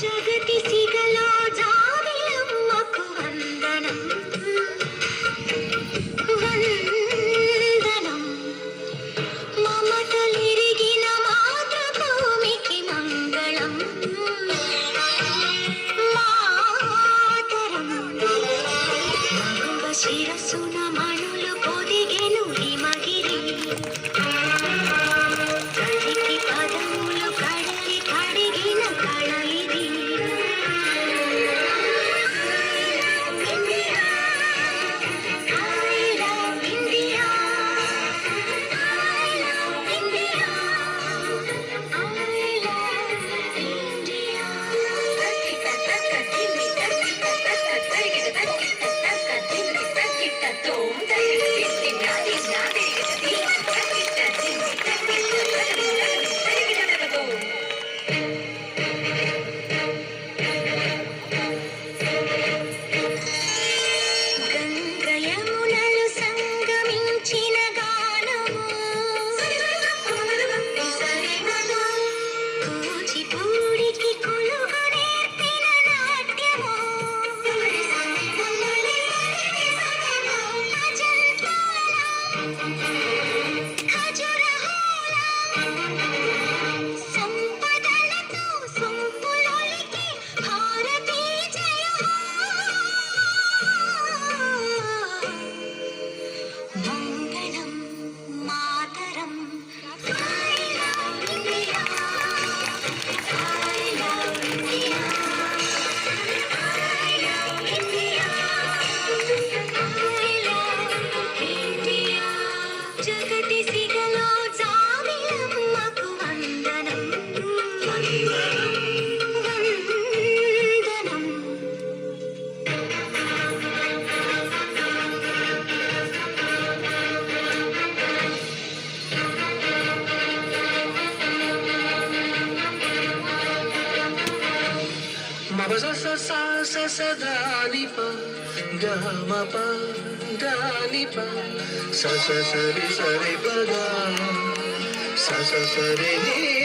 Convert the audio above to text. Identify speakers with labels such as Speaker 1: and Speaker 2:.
Speaker 1: జగతి సిగలో జాబిలమ్మకు వందనం వందనం మమతలిరిగిన మాతృభూమికి మంగళం మాతరం మగువ శిరసున మణులు పొదిగెను హిమగిరి కడికి పదములు కడలి కడిగిన కళలిది గంగయమునలు సంగమించిన గానము కూచిపూడికి కొలువు నేర్పిన నాట్యము అజంతాల ఖజురహోల సంపదలతో సొంపులొలికి భారతీ జయ మంగళం మాతరం I love India I love India I love India I love India జగతి సిగలో జాబిలమ్మకు వందనం వందనం
Speaker 2: మమ స స స స స ధాని ప గ మ ప ధాని ప స స స రి స రి ప గ స స స రి ని